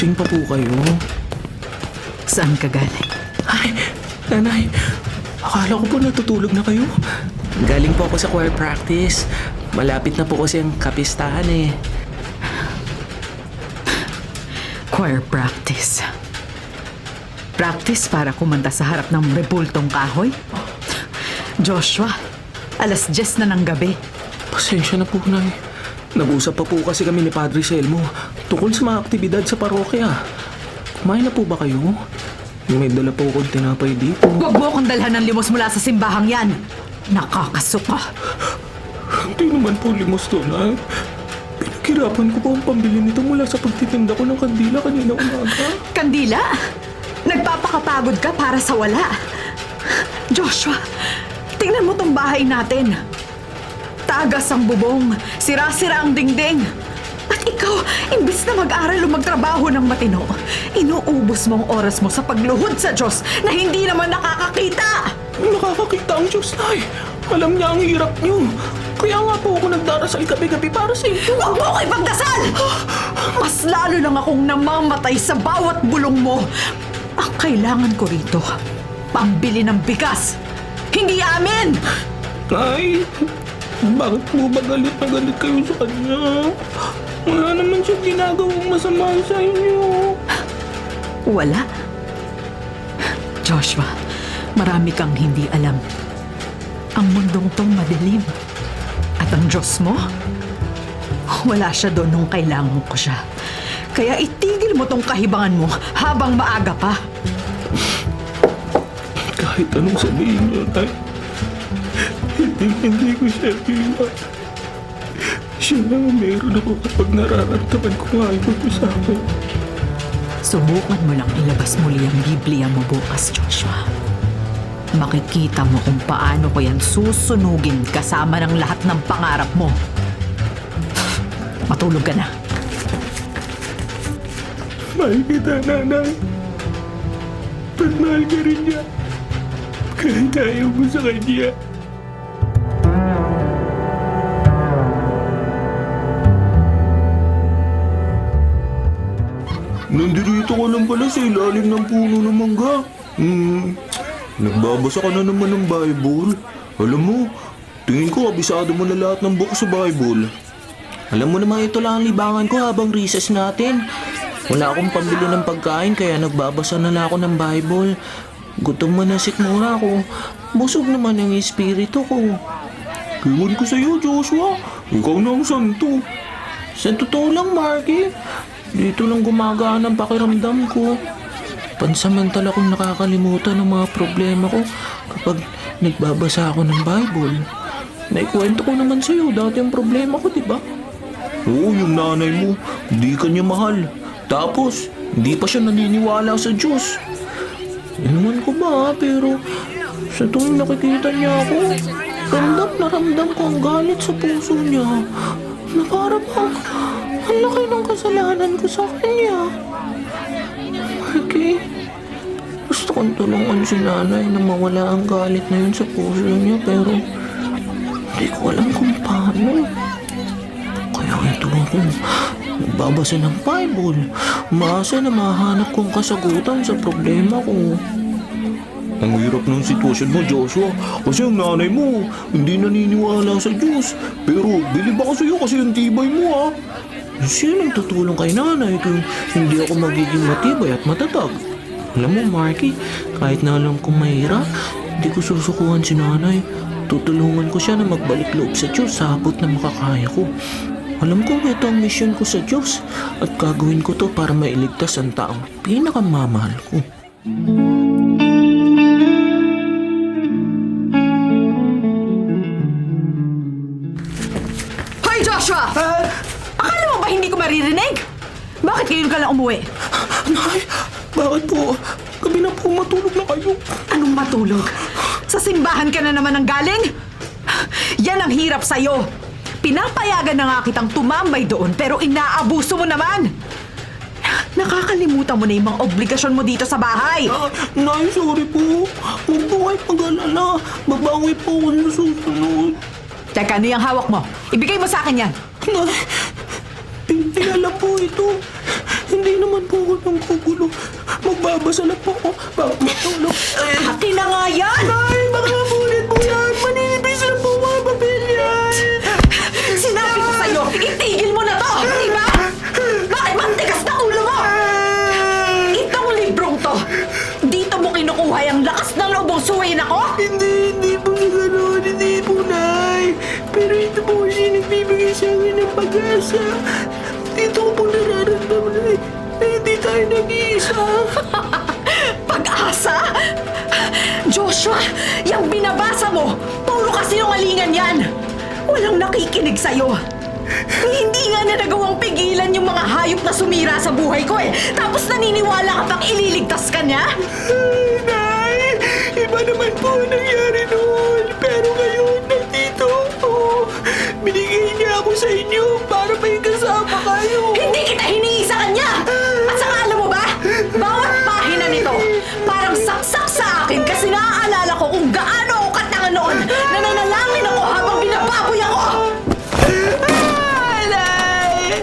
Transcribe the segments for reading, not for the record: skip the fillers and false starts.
Gising pa po kayo. Saan ka galing? Ay, nanay. Akala ko po natutulog na kayo. Galing po ako sa choir practice. Malapit na po kasi ang kapistahan eh. Choir practice. Practice para kumanta sa harap ng rebultong kahoy? Joshua, 10:00 na ng gabi. Pasensya na po, nay. Nag-usap pa po kasi kami ni Padre Selmo tungkol sa mga aktibidad sa parokya. Kumain na po ba kayo? May dala po akong tinapay dito. Huwag mo akong dalhan ng limos mula sa simbahang yan. Nakakasuka. Hindi naman po limos to, nay. Pinaghirapan ko po ang pambili nito mula sa pagtitinda ko ng kandila kanina umaga. Kandila? Nagpapakapagod ka para sa wala. Joshua, tingnan mo tong bahay natin. Tagas ang bubong, sira-sira ang dingding. At ikaw, imbis na mag-aral o magtrabaho ng matino, inuubos mo ang oras mo sa pagluhod sa Diyos na hindi naman nakakakita. Nakakakita ang Diyos, nay. Alam niya ang hirap niyo. Kaya nga po ako nagdarasal gabi-gabi para sa inyo. Huwag mo ko ipagdasal! Mas lalo lang akong namamatay sa bawat bulong mo. Ang kailangan ko rito, pambili ng bigas. Hindi amin! Nay, bakit mo ba galit na galit kayo sa kanya? Wala naman siya ginagawang masama sa inyo. Wala. Joshua, marami kang hindi alam. Ang mundong tong madilim. At ang Diyos mo, wala siya doon nung kailangan ko siya. Kaya itigil mo tong kahibangan mo habang maaga pa. Kahit anong sabihin niyo, Tay, hindi ko siya ginawa. Siya lang ang meron ako kapag nararamdaman ko nga ito sa akin. Subukan mo lang ilabas muli ang Biblia mo bukas, Joshua. Makikita mo kung paano ko yan susunugin kasama ng lahat ng pangarap mo. Matulog ka na. Mahal kita, nanay. At mahal ka rin niya. Kahit ayaw mo sa kanya. Nandito ka lang pala sa ilalim ng puno ng mangga. Nagbabasa ka na naman ng Bible. Alam mo, tingin ko abisado mo na lahat ng book sa Bible. Alam mo naman ito lang ang libangan ko habang recess natin. Wala akong pambili ng pagkain kaya nagbabasa na lang ako ng Bible. Gutom mo na sikmura ako. Busog naman ang espiritu ko. Iwan ko sa'yo, Joshua. Ikaw na ang santo. Sa totoo lang, Marky. Dito lang gumagana ang pakiramdam ko. Pansamantala kong nakakalimutan ng mga problema ko kapag nagbabasa ako ng Bible. Naikwento ko naman sa'yo dati ang problema ko, di ba? Oo, yung nanay mo, hindi ka niya mahal. Tapos, hindi pa siya naniniwala sa Diyos. Inuman ko ba, pero sa tuwing nakikita niya ako, ramdam na ramdam ko ang galit sa puso niya. Na para bang ang laki ng kasalanan ko sa kanya. Okay. Gusto kong tulungan si nanay na mawala ang galit na yun sa puso niya pero hindi ko alam kung paano. Kaya ito ako, nagbabasa ng Bible. Maasa na mahanap kong kasagutan sa problema ko. Ang hirap ng sitwasyon mo, Joshua. Kasi ang nanay mo, hindi naniniwala sa Diyos. Pero bilib ako sa'yo kasi ang tibay mo, ha? Sinong tutulong kay nanay kung hindi ako magiging matibay at matatag? Alam mo, Marky, kahit na alam kong mahirap, hindi ko susukuhan si nanay. Tutulungan ko siya na magbalik loob sa Diyos sa abot na makakaya ko. Alam ko ito ang misyon ko sa Diyos at gagawin ko to para mailigtas ang taong pinakamamahal ko. Hoy, Joshua! Akala mo ba hindi ko maririnig? Bakit ngayon ka lang umuwi? Nay, bakit po? Gabi na po matulog na kayo. Anong matulog? Sa simbahan ka na naman ang galing? Yan ang hirap sa'yo. Pinapayagan na nga kitang tumambay doon pero inaabuso mo naman. Nakakalimutan mo na yung mga obligasyon mo dito sa bahay. Nay, sorry po. Huwag po kayo pag-alala. Babawi po ako sa susunod. Teka, ano yung hawak mo? Ibigay mo sa akin yan. Nay, pinala po ito. Hindi naman po ako nang gugulo. Magbabasa lang po ako para matulog. Akin na nga yan! Nay, baka mabulit po yan. Manipis lang po mga papel yan. Sinabi ko sa'yo, itigil mo na to! Di ba? Bakit mantigas na ulo mo? Itong librong to, dito mo kinukuha yung lakas ng loob mong suwayin ako? Hindi po sa gano'n. Hindi po, Nay. Pero ito po kasi nagbibigay sa akin ng pag-asa. Dito ko po nararamdaman na hindi tayo nag-iisa. Pag-asa? Joshua, yung binabasa mo, puro kasinungalingan yan. Walang nakikinig sa'yo. Hindi nga na nagawang pigilan yung mga hayop na sumira sa buhay ko eh. Tapos naniniwala ka pang ililigtas ka niya? Nay, iba naman po ang nangyari noon. Pero ngayon, nandito ako. Binigay niya ako sa inyo para may kasama kayo. Hindi kita hinihi sa kanya! At saka alam mo ba, bawat pahina nito, parang saksak sa akin kasi naaalala ko kung gaano ako katanga noon na nanalangin ako habang binababoy ako! Nay,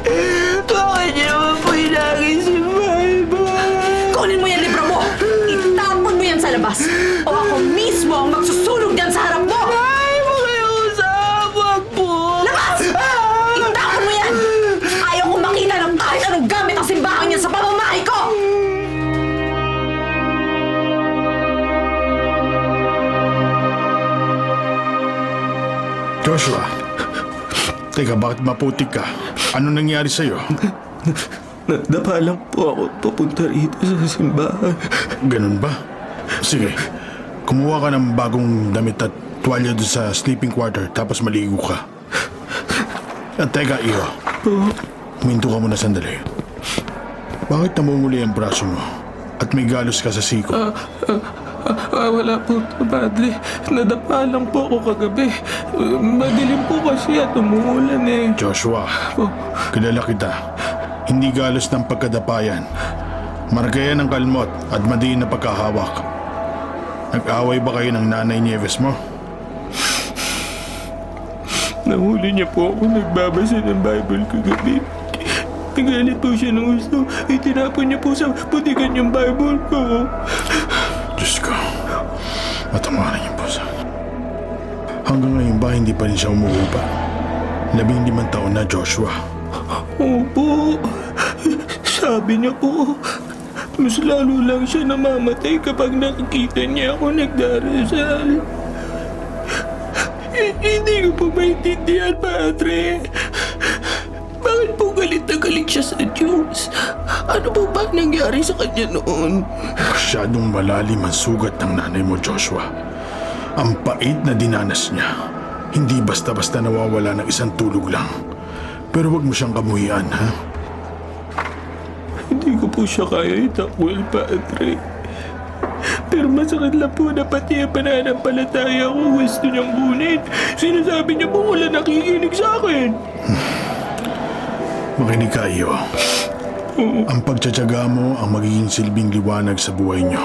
bakit niyo naman po ilagay si Bible? Kunin mo yung libro mo! Itapon mo yan sa labas! O ako mismo ang magsusunog dyan sa harap mo! Ay, makiusap! Wag po! Labas! Itapon mo yan! Ayaw kong makita ng kahit anong gamit ang simbahan niya sa pamamahay ko! Joshua, teka, bakit maputik ka? Ano nangyari sa'yo? Nadapa lang po ako papunta rito sa simbahan. Ganun ba? Sige, kumuha ka ng bagong damit at tuwalya doon sa sleeping quarter tapos maligo ka. At teka, Iyo, huminto ka muna sandali. Bakit namumuli ang braso mo? At may galos ka sa siko? Wala po, Padre. Nadapa lang po ako kagabi. Madilim po kasi at umuulan eh. Joshua, kilala kita. Hindi galos ng pagkadapayan. Margayan ng kalmot at madiin na pagkahawak. Nag-away ba kayo ng nanay Nieves mo? Nahuli niya po ako nagbabasa ng Bible kagabi. Nagalit po siya ng gusto. Itinapon niya po sa putikan yung Bible ko. Diyos ko, matamaran niyo po sa... Hanggang ngayon ba hindi pa rin siya umuupa? 15 taon na, Joshua. Opo. Sabi niya po, mas lalo lang siya namamatay kapag nakikita niya ako nagdarasal. Hindi ko po maintindihan, Padre. Bakit po galit na galit siya sa Diyos? Ano po ba nangyari sa kanya noon? Masyadong malalim ang sugat ng nanay mo, Joshua. Ang pait na dinanas niya. Hindi basta-basta nawawala ng isang tulog lang. Pero wag mo siyang kamuhian, ha? Hindi ko po siya kaya itakwil, Padre. Pero masakit lang po na pati ang pananampalataya ko gusto niyang kunin. Sinasabi niya po wala nakikinig sa akin. Makinig ka, Iyo. Ang pagtsatsaga mo ang magiging silbing liwanag sa buhay niyo.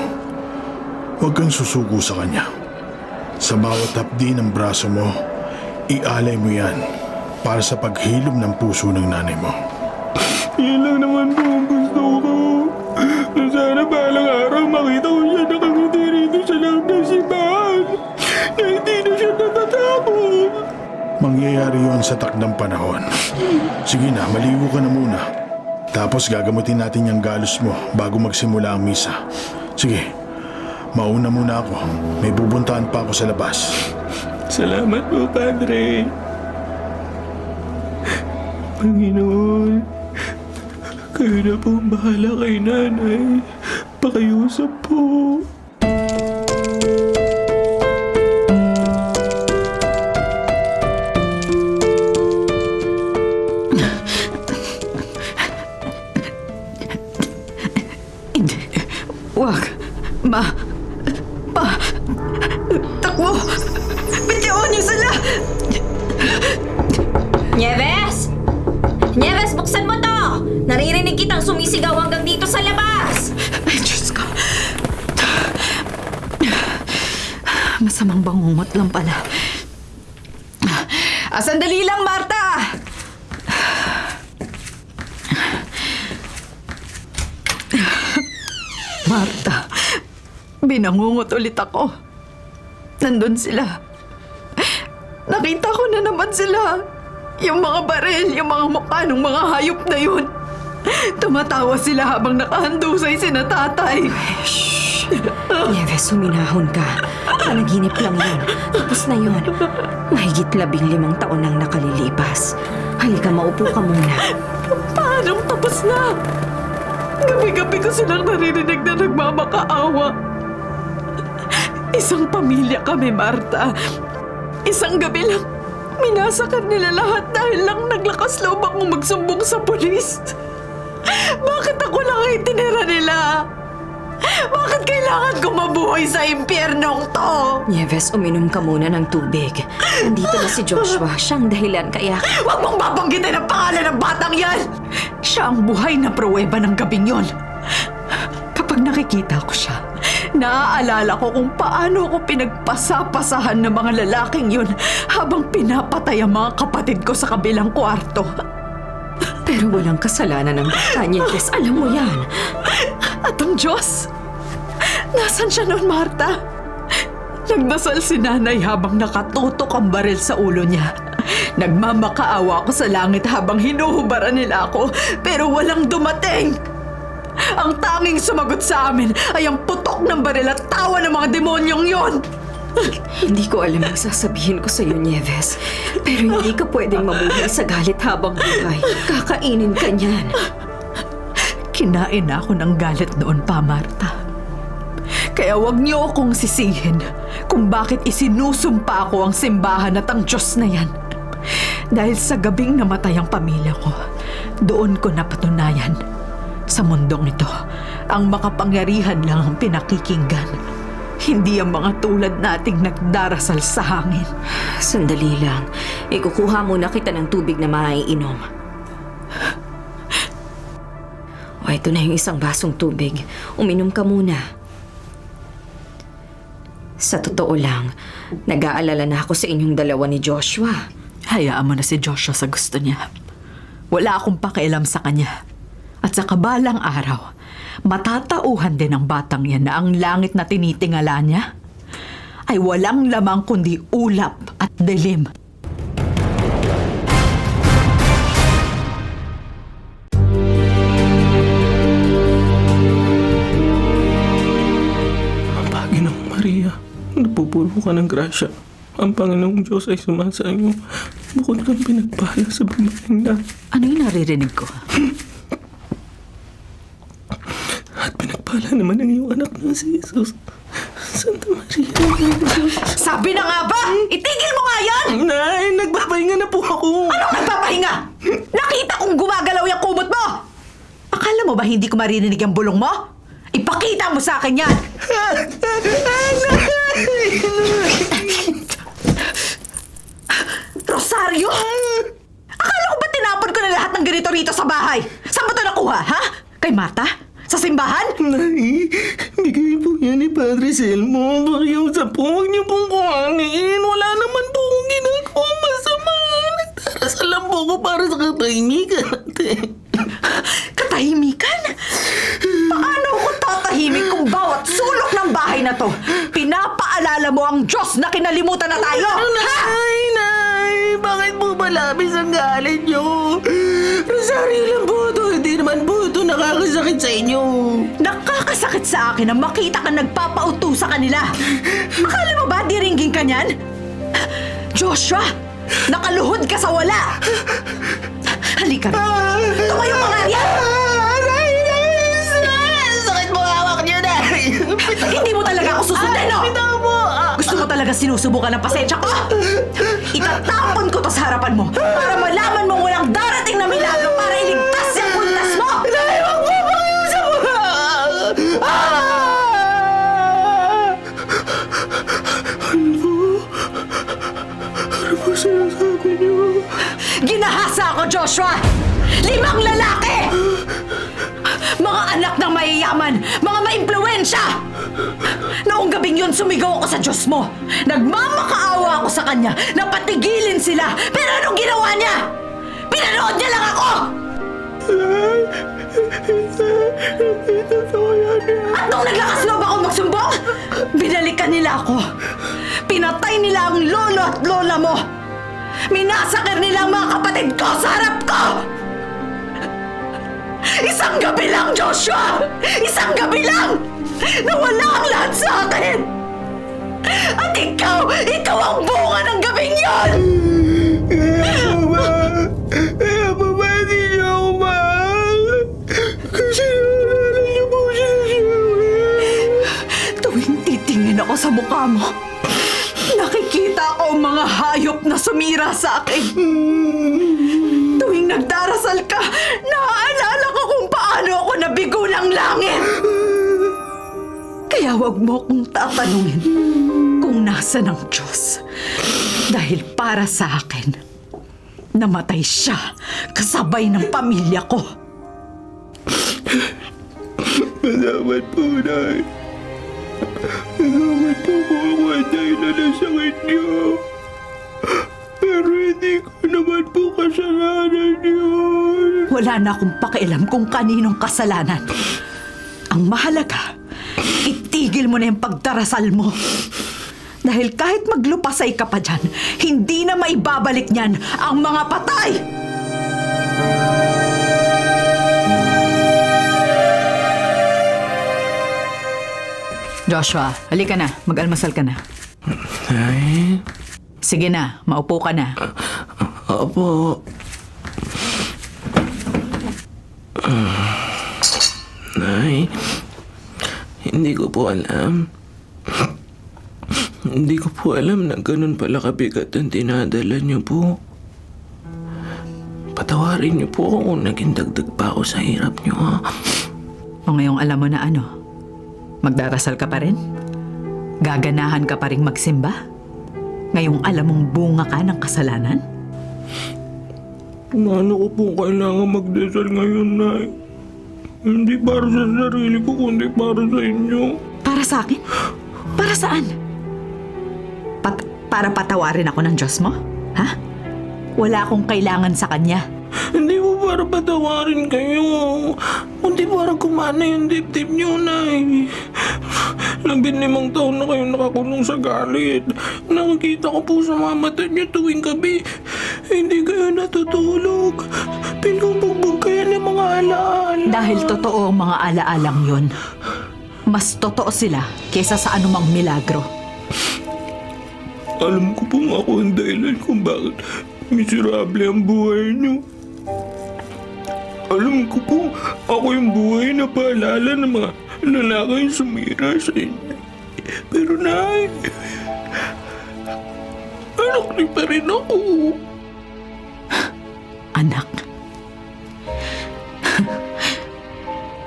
Huwag kang susuko sa kanya. Sa bawat hapdi ng braso mo, ialay mo yan para sa paghilom ng puso ng nanay mo. Yan lang naman po ang gusto ko. Na sana balang araw makita ko siya nakangiti rito sa loob ng simbahan. Na hindi na siya natatapon. Mangyayari yon sa takdang panahon. Sige na, maligo ka na muna. Tapos gagamutin natin yung galos mo bago magsimula ang misa. Sige, mauna muna ako. May bubuntahan pa ako sa labas. Salamat po, Padre. Panginoon, kayo na po ang bahala kay nanay. Pakiusap po. Wag. Takbo! Bitiwan niyo sila! Nieves! Nieves, buksan mo to! Naririnig kitang sumisigaw hanggang dito sa labas! Ay, Diyos ko. Masamang bangungot lang pala. Sandali lang, Marta! Marta, binangungot ulit ako. Nandun sila. Nakita ko na naman sila. Yung mga baril, yung mga mukha ng mga hayop na yun. Tumatawa sila habang nakahandusay sina tatay. Nieves, suminahon ka. Panaginip lang yun. Tapos na yun. Mahigit 15 taon nang nakalilipas. Halika, maupo ka muna. Paanong tapos na? Gabi-gabi ko silang naririnig na nagmamakaawa. Isang pamilya kami, Marta. Isang gabi lang, minasakan nila lahat dahil lang naglakas loob akong magsumbong sa pulis. Bakit ako lang ay tinira nila? Bakit kailangan ko mabuhay sa impyernong to? Nieves, uminom ka muna ng tubig. Nandito na si Joshua. Siyang dahilan kaya... Huwag mong babanggitin ang pangalan ng batang yan! Siya ang buhay na pruweba ng gabing yon. Kapag nakikita ko siya, naaalala ko kung paano ko pinagpasapasahan ng mga lalaking yun habang pinapatay ang mga kapatid ko sa kabilang kwarto. Pero walang kasalanan ng bata, Nieves. Alam mo yan. At ang Diyos, nasan siya noon, Marta? Nagdasal si nanay habang nakatutok ang baril sa ulo niya. Nagmamakaawa ako sa langit habang hinuhubaran nila ako, pero walang dumating. Ang tanging sumagot sa amin ay ang putok ng baril at tawa ng mga demonyong yon. Hindi ko alam ang sasabihin ko sa iyo, Nieves. Pero hindi ka pwedeng mabuhay sa galit habang buhay. Kakainin ka niyan. Kinain ako ng galit noon pa, Marta. Kaya wag niyo akong sisihin kung bakit isinusumpa ko ang simbahan at ang Diyos na yan. Dahil sa gabing namatay ang pamilya ko, doon ko napatunayan. Sa mundong ito, ang makapangyarihan lang ang pinakikinggan. Hindi ang mga tulad nating nagdarasal sa hangin. Sandali lang. Ikukuha muna kita ng tubig na maiinom. O, ito na yung isang basong tubig. Uminom ka muna. Sa totoo lang, nag-aalala na ako sa inyong dalawa ni Joshua. Hayaan mo na si Joshua sa gusto niya. Wala akong pakialam sa kanya. At sa kabalang araw, matatauhan din ng batang yan na ang langit na tinitingala niya ay walang lamang kundi ulap at dilim. Panginoong Maria, napupuro ka ng grasya. Ang Panginoong Diyos ay sumasa iyo. Bukod kang pinagpala sa babaeng na. Ano yung naririnig ko? At pinagpala naman ang iyong anak na si Jesus. Santa Maria. Sabi na nga ba? Itigil mo nga yan! Nay, nagpapahinga na po ako. Anong nagpapahinga? Nakita kong gumagalaw yung kumot mo! Akala mo ba hindi ko maririnig ang bulong mo? Ipakita mo sa akin yan! Rosario! Akala ko ba tinapon ko na lahat ng ganito rito sa bahay? Saan mo ito nakuha, ha? Kay Marta? Sa simbahan? Nay, bigay po yan ni Padre Selmo. Pakiusap po, huwag niyo pong kuhanin. Wala naman po akong ginagawa masama. Nagdarasal lang po ako para sa katahimikan natin. Katahimikan? Paano ako tatahimik kung bawat sulok ng bahay na to pinapaalala mo ang Diyos na kinalimutan na tayo? Ha? Nay, bakit po ba labis ang galit niyo? Rosario lang po ito. Hindi naman po ito nakakasakit sa inyo. Nakakasakit sa akin na makita ka nagpapauto sa kanila. Akala mo ba diringgin ka niyan? Joshua, nakaluhod ka sa wala. Halika rin. Tumayo ka nga riyan. Sakit mo hawak niyo, Nay. Hindi mo talaga ako susundin, no? Bitaw mo. Gusto mo talaga sinusubukan ng pasensya ko? Itatapon ko to sa harapan mo para malaman mo walang darating na milagro para iligtas yung puntas mo! Nay, wag mo pakiusap mo. Ano po sinasabi niyo? Ginahasa ako, Joshua! 5 lalaki! Mga anak ng mayayaman! Mga maimpluwensya! Noong gabing yun, sumigaw ako sa Diyos mo. Nagmamakaawa ako sa kanya na patigilin sila. Pero anong ginawa niya? Pinanood niya lang ako! At nung naglakas loob ako magsumbong, binalikan nila ako. Pinatay nila ang lolo at lola mo. Minasakir nila ang mga kapatid ko sa harap ko. Isang gabi lang, Joshua! Isang gabi lang! Nawala ang lahat sa akin! At ikaw ang bunga ng gabing yon! Kaya pa ba hindi niyo ako mahal? Kasi naalala niyo po siya. Tuwing titingin ako sa mukha mo, nakikita ko ang mga hayop na sumira sa akin. Tuwing nagdarasal ka, naaalala ko kung paano ako nabigo ng langit. Kaya wag mo kong tatanungin kung nasa ng Diyos. Dahil para sa akin, namatay siya kasabay ng pamilya ko. Salamat po, Nay. Salamat po kung ako ang dahilan ng sakit niyo. Pero hindi ko naman po kasalanan yun. Wala na akong pakialam kung kaninong kasalanan. Ang mahalaga, itigil mo na yung pagdarasal mo. Dahil kahit maglupasay ka pa dyan, hindi na maibabalik niyan ang mga patay! Joshua, halika na. Mag-almasal ka na. Nay? Sige na, maupo ka na. Opo. Nay, hindi ko po alam. Hindi ko po alam na ganun pala kabigat ang dinadala niyo po. Patawarin niyo po ako kung naging dagdag pa ako sa hirap niyo, ha? O ngayong alam mo na ano, magdarasal ka pa rin? Gaganahan ka pa rin magsimba? Ngayong alam mong bunga ka ng kasalanan? Paano ko po kailangan magdasal ngayon, Nay? Hindi para sa sarili ko, kundi para sa inyo. Para sa akin? Para saan? Para patawarin ako ng Diyos mo? Ha? Wala akong kailangan sa Kanya. Hindi po para patawarin kayo, kundi para kumana yung dibdib niyo, Nay. 15 taon na kayo nakakulong sa galit. Nakikita ko po sa mga mata niyo tuwing gabi. Hindi kayo natutulog. Pinubugbog kayo ng mga alaala. Dahil totoo ang mga alaalang yon, mas totoo sila kesa sa anumang milagro. Alam ko pong ako ang dahilan kung bakit miserable ang buhay niyo. Alam ko po, ako yung buhay na paalala ng mga lalaki sumira sa inyo. Pero Nay, anak niyo pa rin ako. Anak.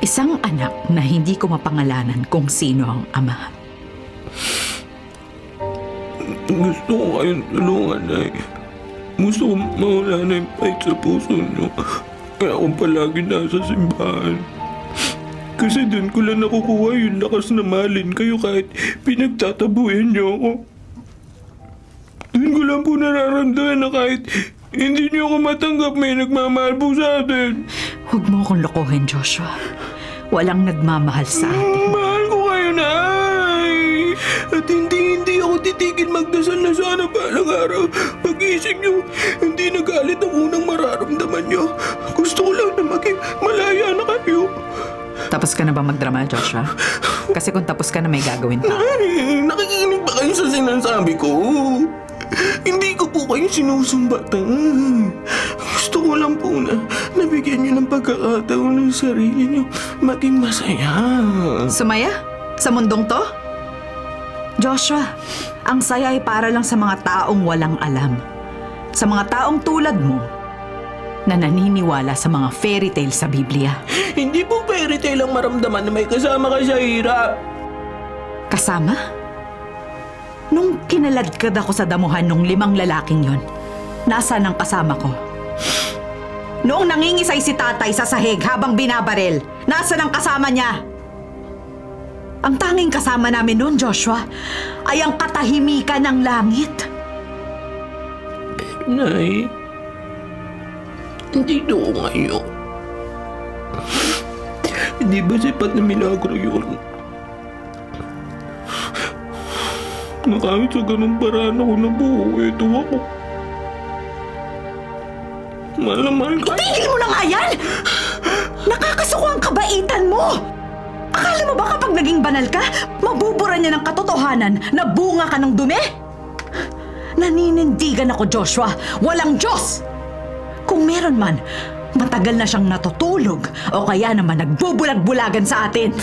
Isang anak na hindi ko mapangalanan kung sino ang ama. Gusto ko kayong tulungan, Nay. Gusto ko mawala na yung fight sa puso niyo. Kaya ako palagi nasa simbahan. Kasi doon ko lang nakukuha yung lakas na mahalin kayo kahit pinagtatabuyan niyo ako. Doon ko lang po nararamdaman na kahit hindi niyo ako matanggap, may nagmamahal po sa atin. Huwag mo akong lokohin, Joshua. Walang nagmamahal sa atin. Mahal ko kayo, Nay! At hindi ako titigil magdasal na sana balang araw. Pag-isip niyo, hindi nagalit ang unang mararamdaman niyo. Gusto ko lang na maging malaya na kayo. Tapos ka na ba magdrama, Joshua? Kasi kung tapos ka na, may gagawin ka. Ay, nakikinig ba kayo sa sinasabi ko? Hindi ko po kayo sinusumbatan. Gusto ko lang po na nabigyan niyo ng pagkakataon ng sarili niyo maging masaya. Sumaya? Sa mundong to? Joshua, ang saya ay para lang sa mga taong walang alam. Sa mga taong tulad mo na naniniwala sa mga fairy tale sa Biblia. Hindi po fairy tale ang maramdaman na may kasama ka sa hirap. Kasama? Nung kinaladkad ako sa damuhan nung 5 lalaking yon, nasaan ang kasama ko? Noong nangingisay si tatay sa sahig habang binabaril, nasaan ang kasama niya? Ang tanging kasama namin noon, Joshua, ay ang katahimikan ng langit. Nay, dito ko ngayon. Hindi ba sapat na milagro yun? Na kahit sa ganung paraan ako nabuo, ito ako. Mahal na mahal ka. Tigil mo na nga yan! Nakakasuko ang kabaitan mo! Akala mo ba kapag naging banal ka, mabubura niya ng katotohanan na bunga ka ng dumi? Naninindigan ako, Joshua. Walang Diyos! Kung meron man, matagal na siyang natutulog o kaya naman nagbubulag-bulagan sa atin.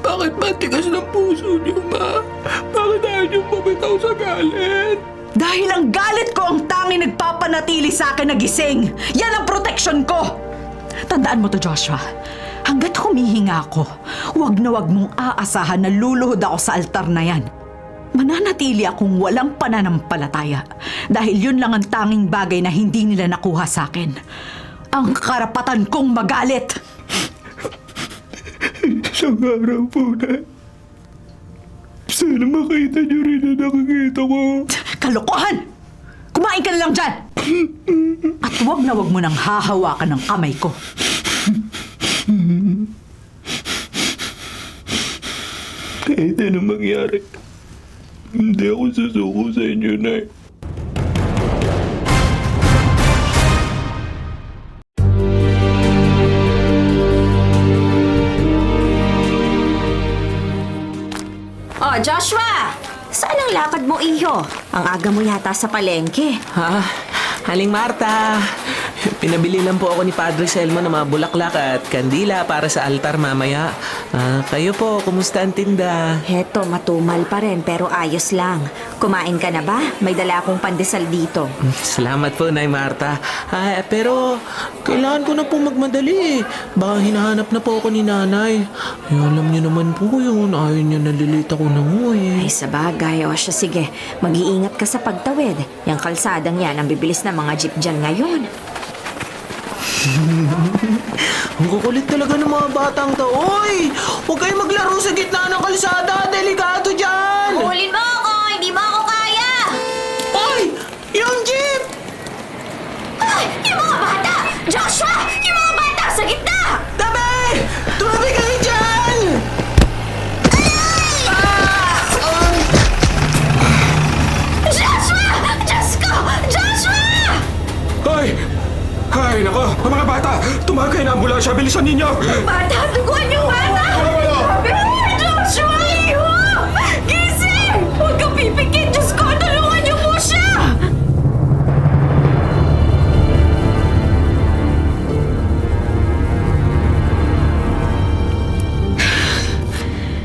Bakit ba tigas ng puso niyo, Ma? Bakit ayaw niyo bumitaw sa galit? Dahil ang galit ko ang tanging nagpapanatili sa akin na gising. Yan ang protection ko! Tandaan mo to, Joshua. Hanggat humihinga ako, wag na wag mong aasahan na luluhod ako sa altar na yan. Mananatili akong walang pananampalataya dahil yun lang ang tanging bagay na hindi nila nakuha sa akin. Ang karapatan kong magalit. Isang araw po na. Sana makita niyo rin na nakikita ko. Kalokohan! Kumain ka na lang dyan! At wag na wag mo nang hahawakan ng kamay ko. Kahit anong mangyari, hindi ako susuko sa inyo, Nay. Oh, Joshua! Saan ang lakad mo, iho? Ang aga mo yata sa palengke. Ha? Haling Marta, pinabili lang po ako ni Padre Selmo ng mga bulaklak at kandila para sa altar mamaya. Kayo po, kumusta ang tinda? Heto, matumal pa rin pero ayos lang. Kumain ka na ba? May dala akong pandesal dito. Salamat po, Nay Marta. Pero kailangan ko na po magmadali. Baka hinahanap na po ako ni Nanay. Alam niyo naman po yun. Ayaw niya nalilita ko na Ay, sa bagay. O siya, sige. Mag-iingat ka sa pagtawid. Yang kalsadang yan ang bibilis na mga jeep dyan ngayon. Ang kukulit talaga ng mga batang to. Oy! Huwag kayo maglaro sa gitna ng kalsada. Delikado dyan! Hulin mo ako! Hindi mo ako kaya! Oy! Yung jeep! Ay! Yung mga bata! Joshua! Yung mga bata sa gitna! Tabi! Tumabi kayo dyan! Joshua! Diyos ko! Joshua! Hoy! Hay, nako! Mga bata! Tumawag kayo ng ambulansya! Bilisan ninyo! Bata! Tuguan yung bata! Joshua! Iho! Gising! Huwag kang pipikit! Diyos ko! Tulungan niyo po siya!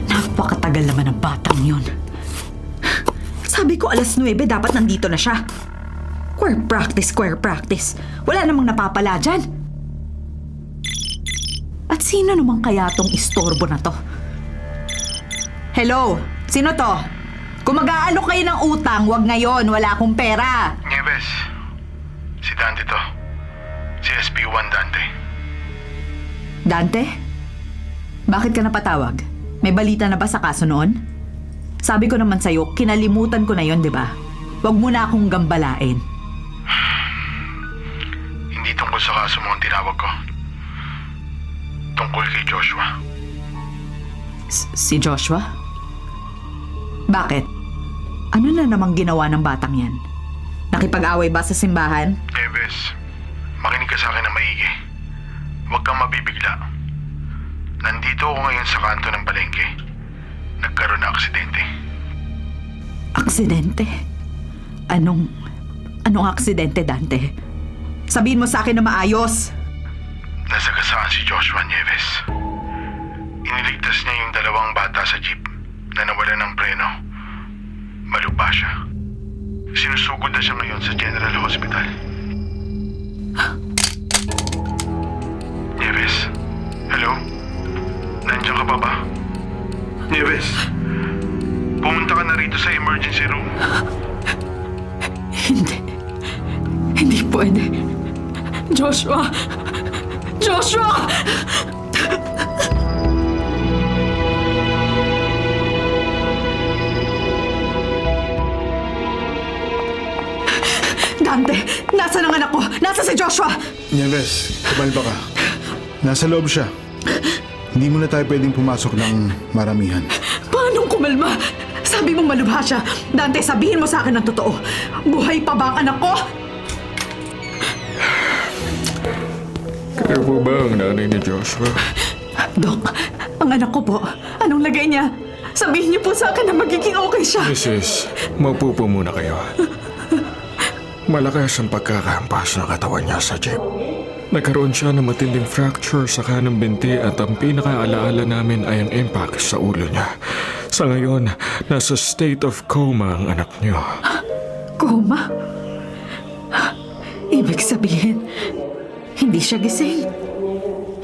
Napakatagal naman ng batang yun. Sabi ko 9:00 dapat nandito na siya. Square practice. Wala namang napapala dyan. At sino naman kaya tong istorbo na to? Hello? Sino to? Kung mag-aalok kayo ng utang, wag ngayon. Wala akong pera. Nieves, si Dante to. Si SP1 Dante. Dante? Bakit ka napatawag? May balita na ba sa kaso noon? Sabi ko naman sa'yo, kinalimutan ko na yon, di ba? Wag mo na akong gambalain. Hindi tungkol sa kaso mo ang tinawag ko. Tungkol kay Joshua. Si Joshua? Bakit? Ano na namang ginawa ng batang yan? Nakipag-away ba sa simbahan? Nieves, makinig ka sa akin na maigi. Huwag kang mabibigla. Nandito ako ngayon sa kanto ng palengke. Nagkaroon ng aksidente. Aksidente? Anong aksidente, Dante? Sabihin mo sa akin na maayos. Nasagasaan si Joshua, Nieves. Iniligtas niya yung 2 bata sa jeep na nawalan ng preno. Malupa siya. Sinusugod na siya ngayon sa General Hospital. Nieves? Hello? Nandiyan ka pa ba? Nieves? Pumunta ka na rito sa emergency room. Hindi pwede. Joshua! Joshua! Dante! Nasa ang anak ko? Nasa si Joshua? Nieves, kumalba ka. Nasa loob siya. Hindi muna tayo pwedeng pumasok ng maramihan. Paanong kumalma? Sabi mo malubha siya. Dante, sabihin mo sa akin ang totoo. Buhay pa ba ang anak ko? Kayo po ba ang nanay ni Joshua? Dok, ang anak ko po. Anong lagay niya? Sabihin niyo po sa akin na magiging okay siya. Mrs., maupo po muna kayo. Malakas ang pagkakampas ng katawan niya sa jeep. Nagkaroon siya ng matinding fracture sa kanang binti at ang pinakaalaala namin ay ang impact sa ulo niya. Sa ngayon, nasa state of coma ang anak niyo. Koma? Ibig sabihin, hindi siya gising.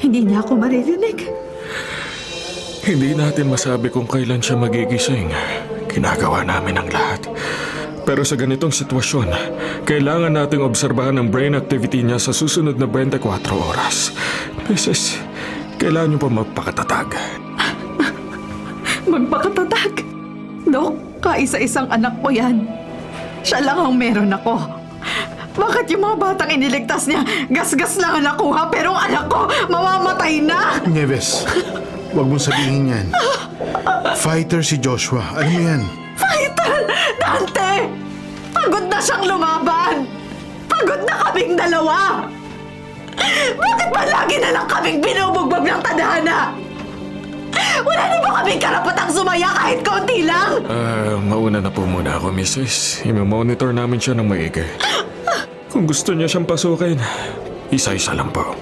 Hindi niya ako maririnig. Hindi natin masabi kung kailan siya magigising. Ginagawa namin ang lahat. Pero sa ganitong sitwasyon, kailangan nating obserbahan ang brain activity niya sa susunod na 24 oras. Mrs., kailangan niyo pa magpakatatag. Magpakatatag. Dok, kaisa-isang anak ko yan. Siya lang ang meron ako. Bakit yung mga batang iniligtas niya, gas-gas lang ang nakuha, pero ang anak ko, mamamatay na! Nieves, huwag mong sabihin yan. Fighter si Joshua. Alam mo yan. Fighter! Dante! Pagod na siyang lumaban! Pagod na kaming dalawa! Bakit ba lagi na lang kaming binubugbog ng tadhana? Wala na ba kaming karapatang sumaya kahit konti lang? Mauna na po muna ako, Mrs. I-monitor namin siya ng maigi. Kung gusto niya siyang pasukin, isa-isa lang po.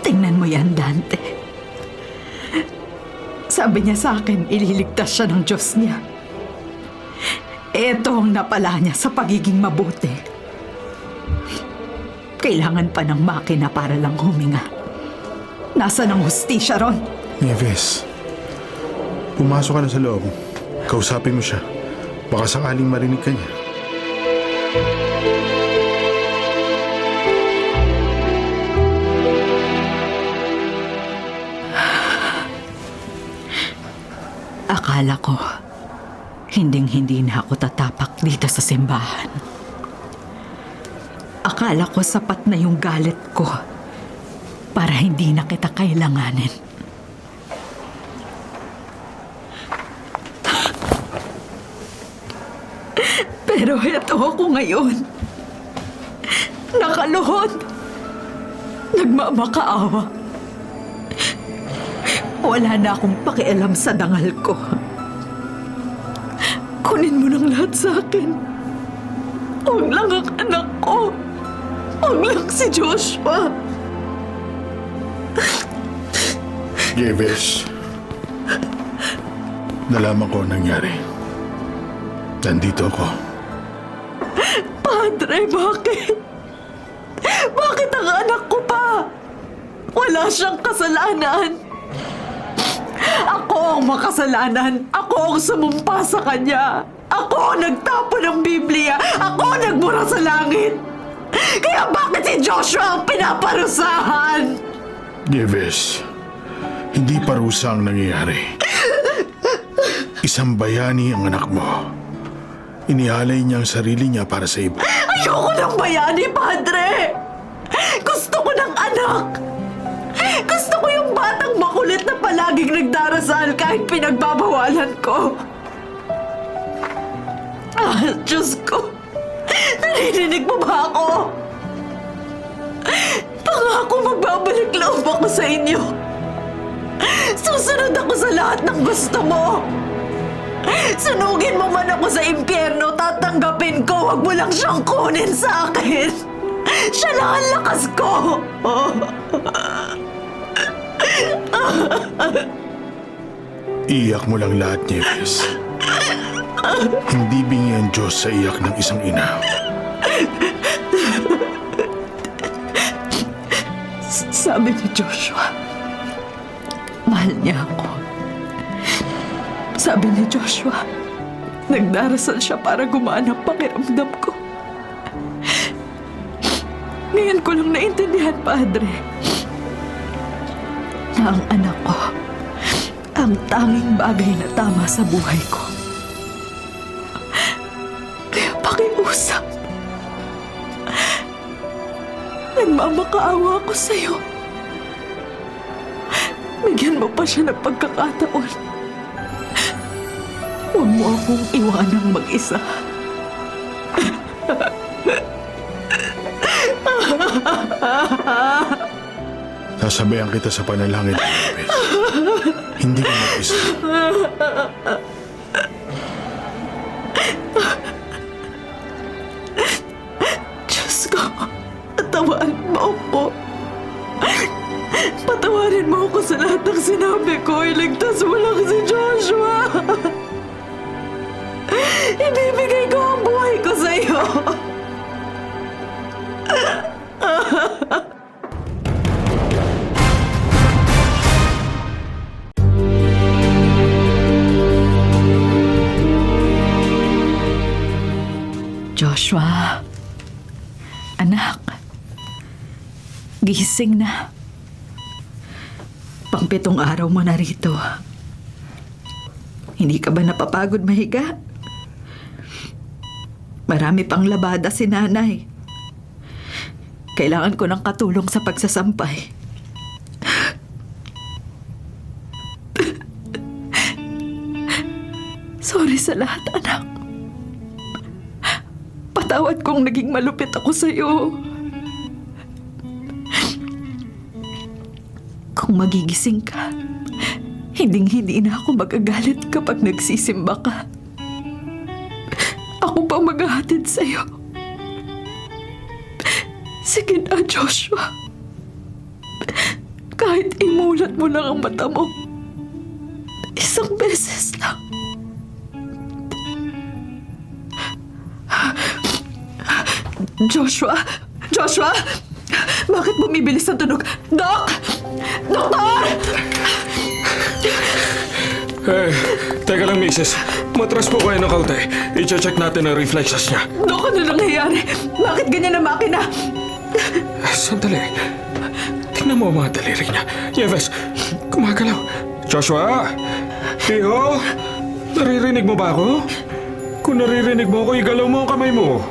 Tingnan mo yan, Dante. Sabi niya sa akin, ililigtas siya ng Diyos niya. Ito ang napala niya sa pagiging mabuti. Kailangan pa ng makina para lang huminga. Nasaan ang hustisya ron? Nieves, pumasok ka na sa loob. Kausapin mo siya. Baka sakaling marinig ka niya. Akala ko, hinding-hindi na ako tatapak dito sa simbahan. Akala ko sapat na yung galit ko para hindi na kita kailanganin. Pero eto ako ngayon. Nakaluhod. Nagmamakaawa. Wala na akong pakialam sa dangal ko. Kunin mo ng lahat sa akin. Huwag lang ang anak ko. Huwag lang si Joshua. Nieves, nalaman ko ang nangyari. Nandito ako. Padre, bakit? Bakit ang anak ko pa? Wala siyang kasalanan. Ako ang makasalanan. Ako ang sumumpa sa kanya. Ako ang nagtapo ng Biblia. Ako ang nagmura sa langit. Kaya bakit si Joshua ang pinaparusahan? Nieves, hindi parusa ang nangyayari. Isang bayani ang anak mo. Inialay niya ang sarili niya para sa iba. Ayoko ng bayani, Padre! Gusto ko ng anak! Gusto ko yung batang makulit na palaging nagdarasal kahit pinagbabawalan ko. Diyos ko! Narinig mo ba ako? Pangako magbabalik loob ako sa inyo. Susunod ako sa lahat ng gusto mo. Sunugin mo man ako sa impyerno, tatanggapin ko. Huwag mo lang siyang kunin sa akin. Siya lang ang lakas ko. Iyak mo lang lahat, Nieves. Hindi bingi ang Diyos sa iyak ng isang ina. Sabi ni Joshua, mahal niya ako. Sabi ni Joshua, nagdarasal siya para gumana ang pakiramdam ko. Ngayon ko lang naintindihan, Padre, na ang anak ko ang tanging bagay na tama sa buhay ko. Kaya pakiusap, Nagmamakaawa ako sa'yo. Bigyan mo pa siya ng pagkakataon. Huwag mo akong iwanang mag-isa. Sasabayan kita sa panalangin, Nieves. Hindi ka mag-isa. Diyos ko, patawarin mo ako. Patawarin mo ako sa lahat ng sinabi ko. Iligtas mo lang si Joshua. Ibibigay ko ang buhay ko sa iyo. Joshua, anak, gising na. Pang-7 araw mo na rito. Hindi ka ba napapagod mahiga? Marami pang labada si nanay. Kailangan ko ng katulong sa pagsasampay. Sorry sa lahat, anak. Patawad kung naging malupit ako sa'yo. Kung magigising ka, hinding-hindi na ako magagalit kapag nagsisimba ka. Ako pa maghahatid sa'yo. Sige na, Joshua. Kahit imulat mo lang ang mata mo, 1 beses lang. Joshua! Joshua! Bakit bumibilis ang tunog? Doc! Doktor! Teka lang, Mrs. Matras po kayo ng kaunti. I-check natin ang reflexes niya. Doc, ano nangyayari? Bakit ganyan ang makina? Sandali. Tingnan mo ang mga daliri niya. Nieves, gumagalaw. Joshua! Iho! Naririnig mo ba ako? Kung naririnig mo ako, igalaw mo ang kamay mo.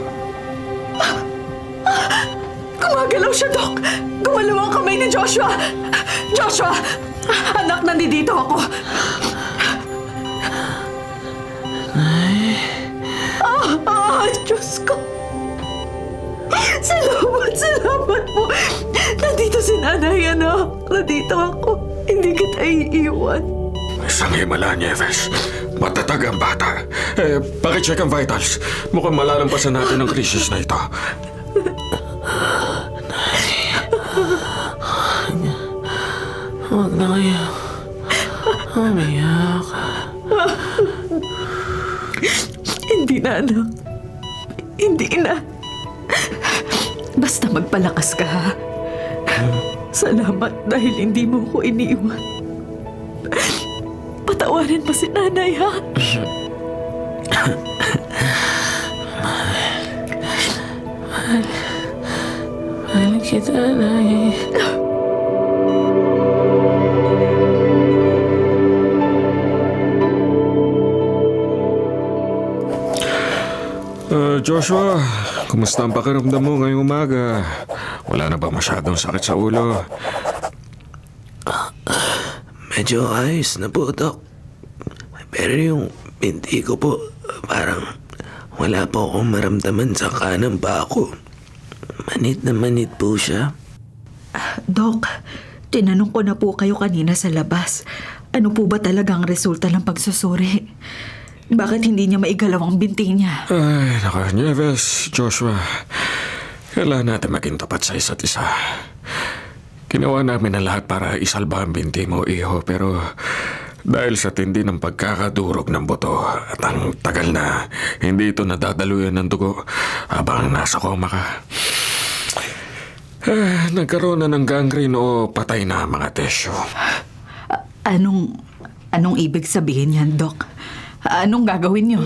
Gumagalaw siya, Doc! Gumalaw ang kamay ni Joshua! Joshua! Anak, nandito ako! Diyos ko! Salamat po! Nandito si nanay, anak! Nandito ako! Hindi kita iiwan! Isang himala, Nieves. Matatag ang bata. Pakicheck ang vitals. Mukhang malalampasan natin ang krisis na ito. Huwag na kayo umiyak. Hindi na, anak. Hindi na. Basta magpalakas ka, ha? Salamat dahil hindi mo ko iniiwan. Patawarin pa si nanay, ha? Mahal kita, Nay. Joshua, kumusta ang pakiramdam mo ngayong umaga? Wala na ba masyadong sakit sa ulo? Medyo ayos na po, Doc. Pero yung binti ko po, parang wala po akong maramdaman sa kanan pa ako. Manit na manit po siya. Doc, tinanong ko na po kayo kanina sa labas. Ano po ba talagang resulta ng pagsusuri? Bakit hindi niya maigalaw ang binti niya? Ay, naka, Nieves, Joshua. Kailangan natin maging tapat sa isa't isa. Ginawa namin ang lahat para isalba ang binti mo, iho, pero dahil sa tindi ng pagkakadurog ng buto at ang tagal na hindi ito nadadaluyan ng dugo habang nasa koma ka. Nagkaroon na ng gangrene o patay na ang mga tesyo. Anong ibig sabihin yan, Doc? Anong gagawin niyo?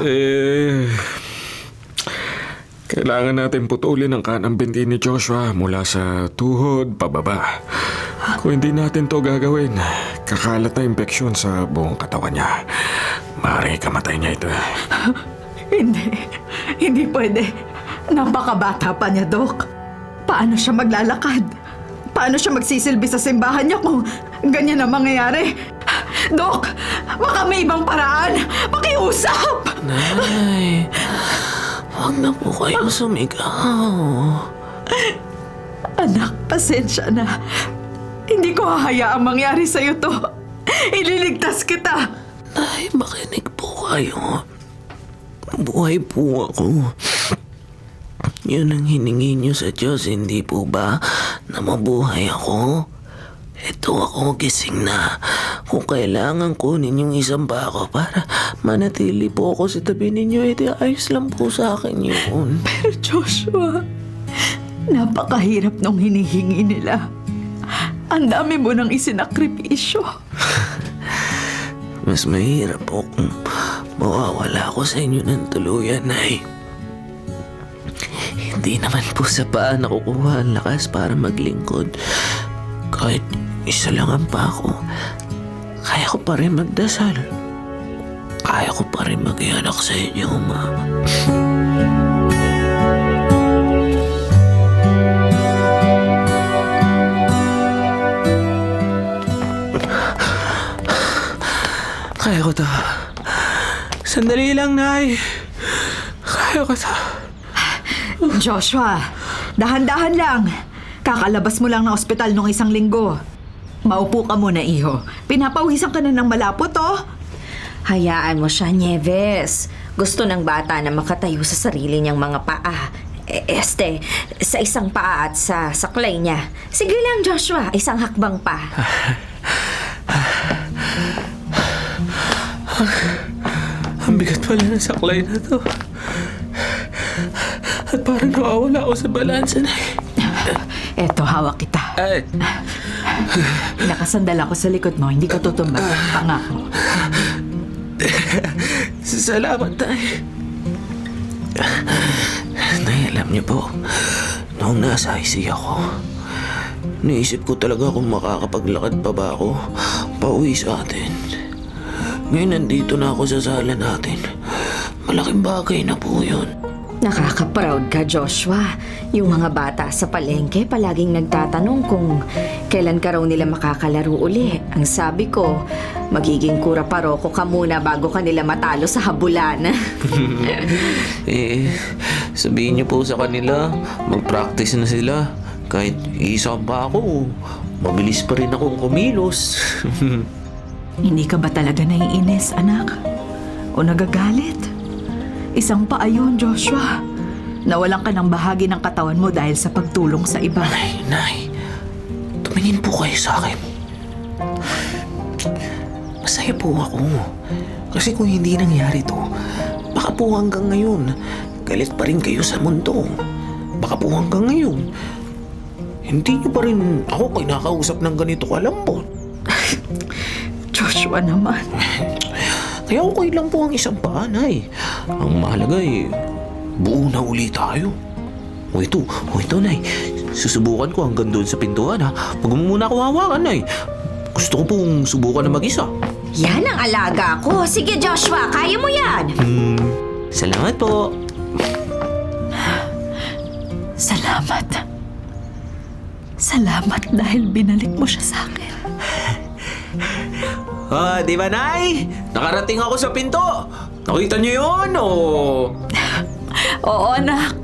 Kailangan natin putulin ang kanang binti ni Joshua mula sa tuhod pababa. Kung hindi natin to gagawin, kakalat na impeksyon sa buong katawan niya. Maaaring kamatay niya ito. Hindi pwede. Napakabata pa niya, Doc. Paano siya maglalakad? Paano siya magsisilbi sa simbahan niya kung ganyan ang mangyayari? Dok, baka may ibang paraan. Pakiusap! Nay, huwag na po kayong sumigaw. Anak, pasensya na. Hindi ko hahayaang mangyari sa'yo to. Ililigtas kita. Nay, makinig po kayo. Buhay po ako. Yun ang hiningi niyo sa Diyos, hindi po ba? Na mabuhay ako? Ito ako, gising na. Kung kailangan kunin yung isang bako para manatili po ako sa tabi ninyo, edi ayos lang po sa akin yun. Pero Joshua, napakahirap nung hinihingi nila. Ang dami mo nang isinakripisyo. Mas mahirap po kung mawawala ako sa inyo ng tuluyan, Nay. Hindi naman po sa paa nakukuha ang lakas para maglingkod. Kahit isa lang ang pako, kaya ko pa rin magdasal. Kaya ko pa rin mag-ianak sa inyo, Mama. Kaya ko to. Sandali lang, Nay. Kaya ko to. Joshua, dahan-dahan lang. Kakalabas mo lang ng ospital nung isang linggo. Maupo ka muna, iho. Pinapawisan ka na ng malapot, oh. Hayaan mo siya, Nieves. Gusto ng bata na makatayo sa sarili niyang mga paa. Sa isang paa at sa saklay niya. Sige lang, Joshua. Isang hakbang pa. Ang bigat pala ng saklay na to. At parang nawawala ako sa balansa, Nay. Eto, hawak kita. Ay, Nakasandal ako sa likod mo, hindi ka tutumba. Pangako. salamat, Nay. Nay, alam niyo po, noong nasa IC ako, naisip ko talaga kung makakapaglakad pa ba ako pauwi sa atin. Ngayon nandito na ako sa sala natin. Malaking bagay na po yun. Nakaka-proud ka, Joshua. Yung mga bata sa palengke palaging nagtatanong kung kailan ka raw nila makakalaro uli. Ang sabi ko, magiging kura paroko ka muna bago ka nila matalo sa habulan. Sabihin niyo po sa kanila, mag-practice na sila. Kahit isa pa ako, mabilis pa rin akong kumilos. Hindi ka ba talaga naiinis, anak? O nagagalit? Isang pa ayun, Joshua. Nawalan ka ng bahagi ng katawan mo dahil sa pagtulong sa iba. Nay, tumingin po kayo sa akin. Masaya po ako. Kasi kung hindi nangyari to, baka po hanggang ngayon, galit pa rin kayo sa mundo. Baka po hanggang ngayon, hindi niyo pa rin ako kinakausap ng ganito kalambot. Joshua naman. Kaya okay lang po ang isang paa, Nay. Ang mahalaga buo na uli tayo. O ito, Nay. Susubukan ko hanggang doon sa pintuan, ha. Huwag mo muna ako hawakan, Nay. Gusto ko pong subukan na mag-isa. Yan ang alaga ko. Sige, Joshua, kaya mo yan. Salamat po. Salamat. Salamat dahil binalik mo siya sa akin. Di ba, Nay? Nakarating ako sa pinto. Nakita niyo yun, o? Oo, anak.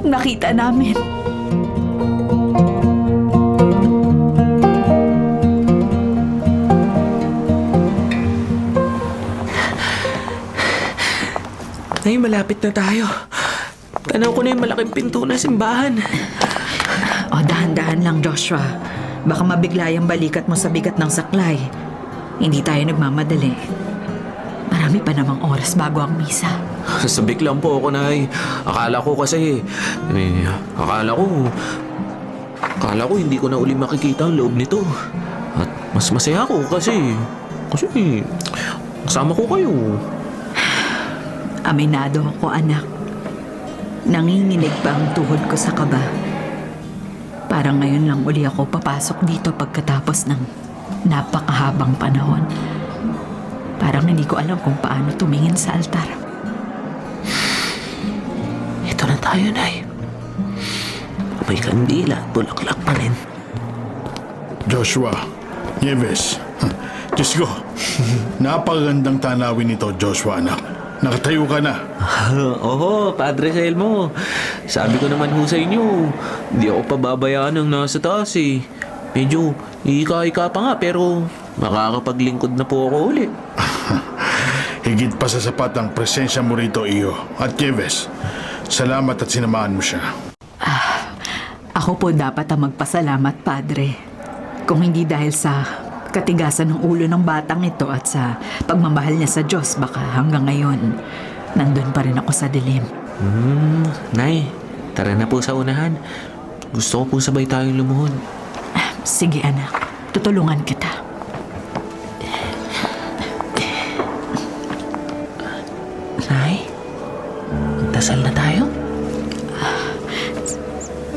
Nakita namin. Nay, malapit na tayo. Tanaw ko na yung malaking pinto na simbahan. O, dahan-dahan lang, Joshua. Baka mabigla yung balikat mo sa bigat ng saklay. Hindi tayo nagmamadali. Marami pa namang oras bago ang misa. Sabik lang po ako, Nay. Akala ko hindi ko na uli makikita ang loob nito. At mas masaya ako kasi kasama ko kayo. Aminado ako, anak. Nanginginig pa ang tuhod ko sa kaba. Parang ngayon lang uli ako papasok dito pagkatapos ng napakahabang panahon. Parang hindi ko alam kung paano tumingin sa altar. Ito na tayo, Nay. may kandila at bulaklak pa rin. Joshua, Nieves. Diyos ko, napakagandang tanawin nito, Joshua, anak. Nakatayo ka na. Oo, Padre Selmo. Sabi ko naman ho sa inyo, hindi ako pababayaan ng nasa taas eh. Medyo ika-ika pa nga pero makakapaglingkod na po ako ulit. Higit pa sa sapat ang presensya mo rito, iyo. At Nieves, salamat at sinamahan mo siya. Ako po dapat ang magpasalamat, Padre. Kung hindi dahil sa katigasan ng ulo ng batang ito at sa pagmamahal niya sa Diyos, baka hanggang ngayon, nandun pa rin ako sa dilim. Nay, tara na po sa unahan. Gusto ko po sabay tayong lumuhod. Sige, anak. Tutulungan kita. Nay, dasal na tayo?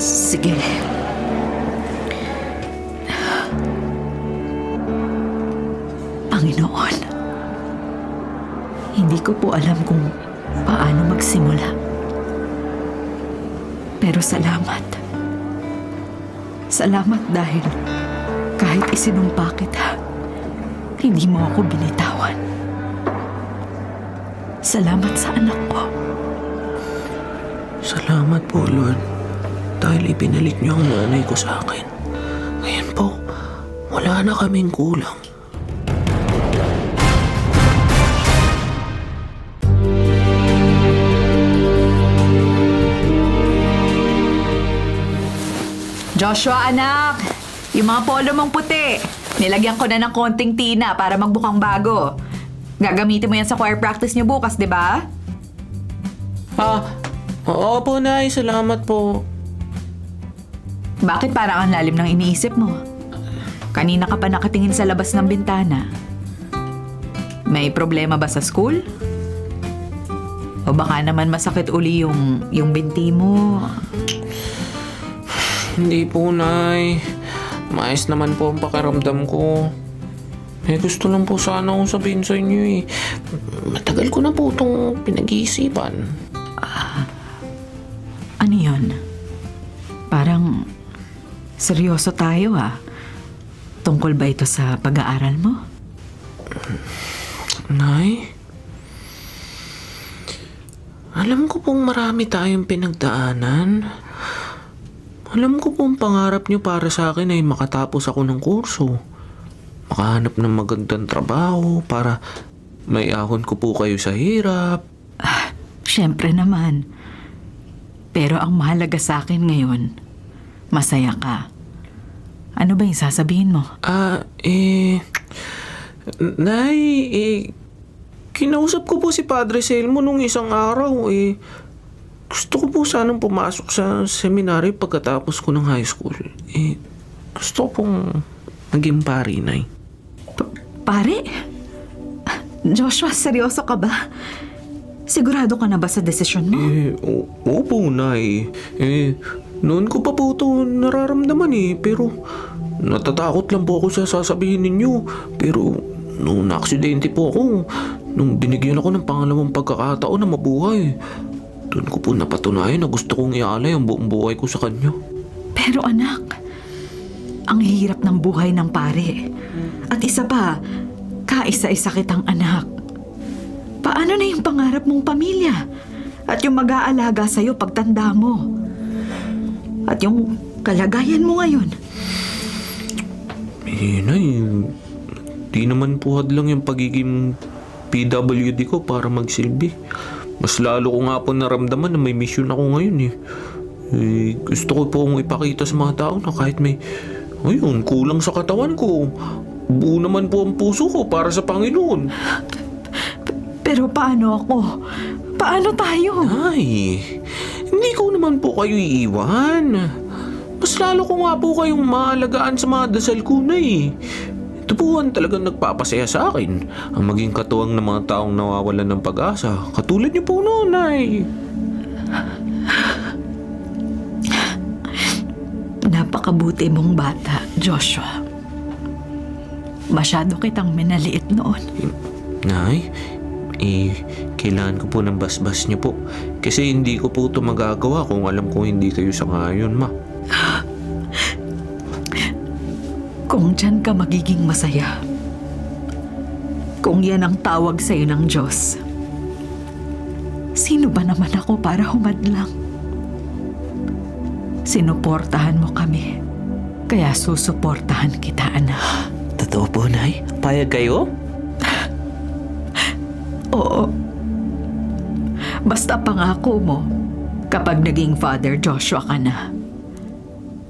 Sige. Panginoon, hindi ko po alam kung paano magsimula. Pero salamat. Salamat dahil kahit isinumpa kita, hindi mo ako binitawan. Salamat sa anak ko. Salamat po, Lord. Dahil ipinalik niyo ang nanay ko sa akin. Ngayon po, wala na kaming kulang. Joshua, anak! Yung mga polo mong puti, nilagyan ko na ng konting tina para magbukang bago. Gagamitin mo yan sa choir practice niyo bukas, di ba? Oo po, Nay. Salamat po. Bakit parang ang lalim ng iniisip mo? Kanina ka pa nakatingin sa labas ng bintana. May problema ba sa school? O baka naman masakit uli yung binti mo? Hindi po, Nay. Maayos naman po ang pakiramdam ko. Gusto lang po sana akong sabihin sa inyo eh. Matagal ko na po itong pinag-iisipan. Ano yun? Parang seryoso tayo Tungkol ba ito sa pag-aaral mo? Nay? Alam ko pong marami tayong pinagdaanan. Alam ko pong pangarap niyo para sa akin ay makatapos ako ng kurso. Makahanap ng magandang trabaho para may ahon ko po kayo sa hirap. Siyempre naman. Pero ang mahalaga sa akin ngayon, masaya ka. Ano ba yung sasabihin mo? Nay, kinausap ko po si Padre Selmo nung isang araw gusto ko po sanang pumasok sa seminary pagkatapos ko ng high school. Gusto ko pong maging pari, Nay. Pare? Joshua, seryoso ka ba? Sigurado ka na ba sa desisyon mo? Opo, Nay. Noon ko pa po ito nararamdaman pero natatakot lang po ako sa sasabihin ninyo. Pero nung na-aksidente po ako, nung binigyan ako ng pangalawang pagkakataon na mabuhay, doon ko po napatunayan na gusto kong ialay ang buong buhay ko sa kanya. Pero anak, ang hirap ng buhay ng pare. At isa pa, kaisa-isa kitang anak. Paano na yung pangarap mong pamilya? At yung mag-aalaga sa'yo pagtanda mo? At yung kalagayan mo ngayon? Nay, di naman po hadlang yung pagiging PWD ko para magsilbi. Mas lalo ko nga po naramdaman na may mission ako ngayon gusto ko pong ipakita sa mga tao na kahit may kulang sa katawan ko, buo naman po ang puso ko para sa Panginoon. Pero paano ako? Paano tayo? Ay, hindi ko naman po kayo iiwan. Mas lalo ko nga po kayong maalagaan sa mga dasal ko na Ito po ang talagang nagpapasaya sa akin. Ang maging katuwang ng mga taong nawawalan ng pag-asa. Katulad niyo po noon, Nay. Napakabuti mong bata, Joshua. Masyado kitang minaliit noon. Nay, kailangan ko po ng basbas niyo po. Kasi hindi ko po ito magagawa kung alam ko hindi kayo sangayon, Ma. Kung dyan ka magiging masaya. Kung yan ang tawag sa'yo ng Diyos. Sino ba naman ako para humadlang? Sinuportahan mo kami. Kaya susuportahan kita, anak. Totoo po, Nay? Payag kayo? Oo. Basta pangako mo, kapag naging Father Joshua ka na,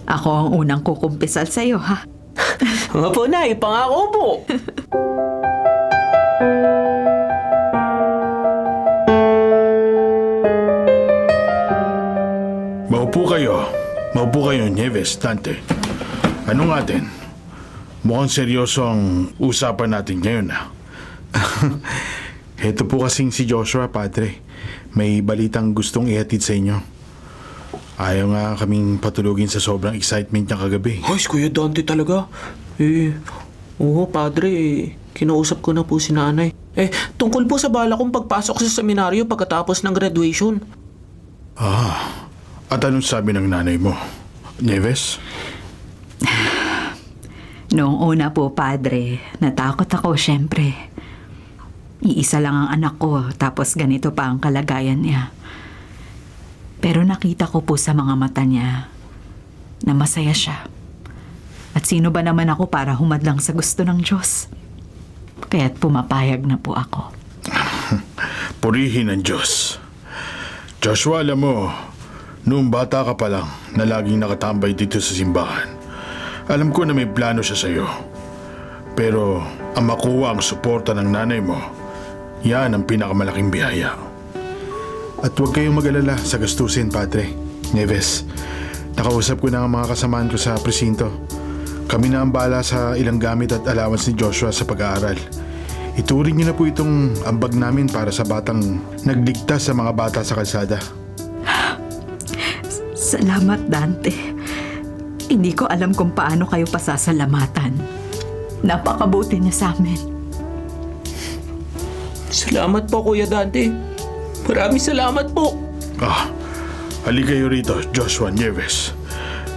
ako ang unang kukumpisal sa'yo, ha? Nga po, Nay. Pangako po. Maupo kayo, Nieves, Dante. Ano nga atin? Mukhang seryoso ang usapan natin ngayon, ha? Heto po kasing si Joshua, Padre. May balitang gustong ihatid sa inyo. Ayaw nga kaming patulugin sa sobrang excitement niya kagabi. Ay, Kuya Dante talaga. Oo, Padre. Kinausap ko na po si Nanay. Tungkol po sa bala kong pagpasok sa seminaryo pagkatapos ng graduation. At anong sabi ng nanay mo? Nieves? Noong una po, Padre, natakot ako, syempre. Iisa lang ang anak ko, tapos ganito pa ang kalagayan niya. Pero nakita ko po sa mga mata niya na masaya siya. At sino ba naman ako para humadlang sa gusto ng Diyos? Kaya't pumapayag na po ako. Purihin ang Diyos. Joshua, alam mo, noong bata ka pa lang na laging nakatambay dito sa simbahan, alam ko na may plano siya sa'yo. Pero ang makuha ang suporta ng nanay mo, yan ang pinakamalaking biyaya. At huwag kayong mag-alala sa gastusin, Padre. Nieves, nakausap ko na ang mga kasamaan ko sa presinto. Kami na ang bahala sa ilang gamit at allowance ni Joshua sa pag-aaral. Ituring niyo na po itong ambag namin para sa batang nagligtas sa mga bata sa kalsada. Salamat, Dante. Hindi ko alam kung paano kayo pasasalamatan. Napakabuti niya sa amin. Salamat po, Kuya Dante. Maraming salamat po. Halika kayo rito, Joshua, Nieves.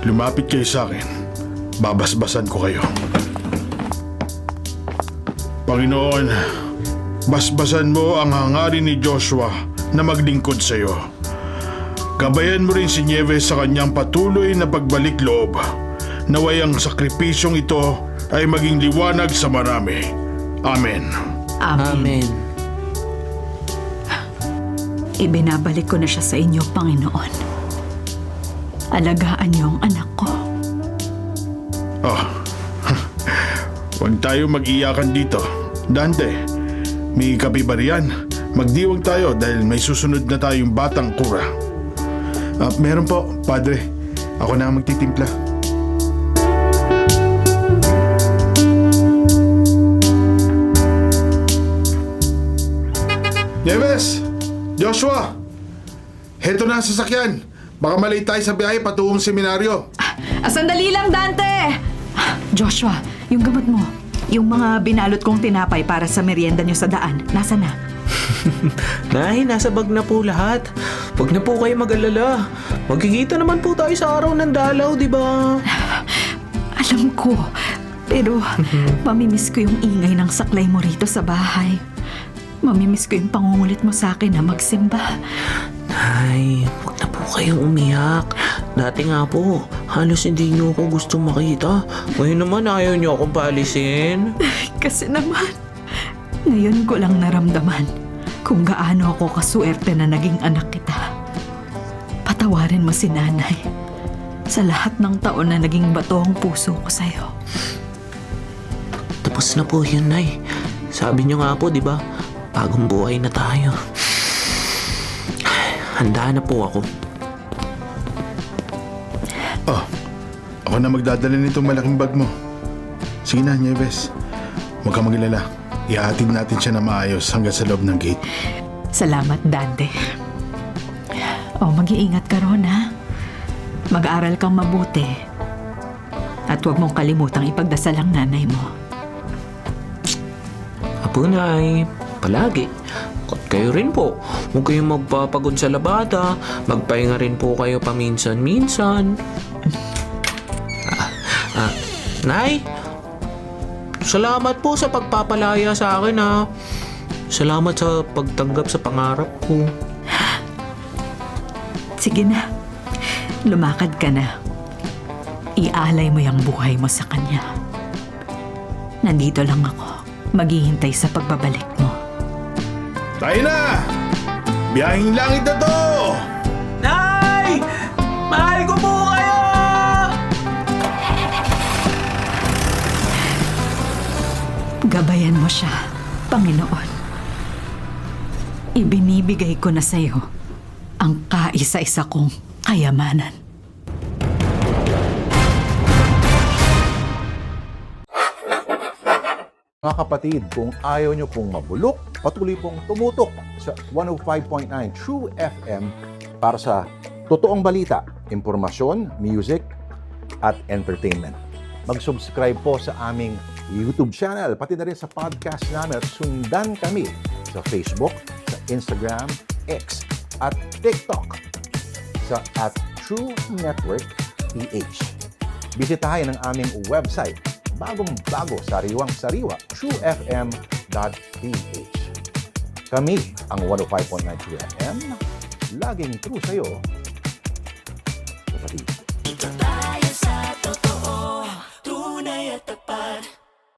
Lumapit kayo sa akin. Babasbasan ko kayo. Panginoon, basbasan mo ang hangarin ni Joshua na maglingkod sa iyo. Gabayan mo rin si Nieves sa kanyang patuloy na pagbalik loob. Naway ang sakripisyong ito ay maging liwanag sa marami. Amen. Amen. Ibinabalik ko na siya sa inyo, Panginoon. Alagaan niyo ang anak ko. Huwag tayo mag-iyakan dito. Dante, may kape ba riyan? Magdiwag tayo dahil may susunod na tayong batang kura. Meron po, Padre. Ako na ang magtitimpla. Nieves! Joshua! Heto na ang sasakyan. Baka malate tayo sa biyahe patungong seminaryo. Sandali lang, Dante! Joshua, yung gamot mo. Yung mga binalot kong tinapay para sa merienda niyo sa daan. Nasaan na? Nay, nasa bag na po lahat. Huwag na po kayo mag-alala. Magkikita naman po tayo sa araw ng dalaw, di ba? Alam ko. Pero mamimiss ko yung ingay ng saklay mo rito sa bahay. Mamimiss ko yung pangungulit mo sa akin na magsimba. Nay, huwag na po kayong umiyak. Dati nga po, halos hindi niyo ako gustong makita. Ngayon naman ayaw niyo akong paalisin. Kasi naman, ngayon ko lang naramdaman kung gaano ako kasuerte na naging anak kita. Patawarin mo si nanay sa lahat ng taon na naging bato ang puso ko sa'yo. Tapos na po yun, Nay. Sabi niyo nga po, di ba? Bagong buhay na tayo. Handa na po ako. Ako na magdadala nitong malaking bag mo. Sige na, Nieves. Huwag kang mag-alala. Ihahatid natin siya na maayos hanggang sa loob ng gate. Salamat, Dante. Mag-iingat ka ron, ha? Mag-aaral kang mabuti. At huwag mong kalimutang ipagdasal ang nanay mo. Apo, Nay. Palagi. At kayo rin po. Huwag kayong magpapagod sa labada. Magpahinga rin po kayo paminsan-minsan. Nay, Salamat po sa pagpapalaya sa akin ha. Salamat sa pagtanggap sa pangarap ko. Sige na, lumakad ka na. Ialay mo yung buhay mo sa kanya. Nandito lang ako, maghihintay sa pagbabalik mo. Tayo na! Biyahing langit na to! Nay! Mahal ko po kayo! Gabayan mo siya, Panginoon. Ibinibigay ko na sa iyo ang kaisa-isa kong kayamanan. Mga kapatid, kung ayaw nyo pong mabulok, patuloy pong tumutok sa 105.9 True FM para sa totoong balita, impormasyon, music, at entertainment. Mag-subscribe po sa aming YouTube channel, pati na rin sa podcast namin at sundan kami sa Facebook, sa Instagram, X, at TikTok sa @True Network PH. Bisitahin ang aming website, bagong-bago, sariwang-sariwa, truefm.ph. Kami ang 105.9 True FM, laging true sa'yo, kapatid. Tayo sa totoo, tunay at tapat.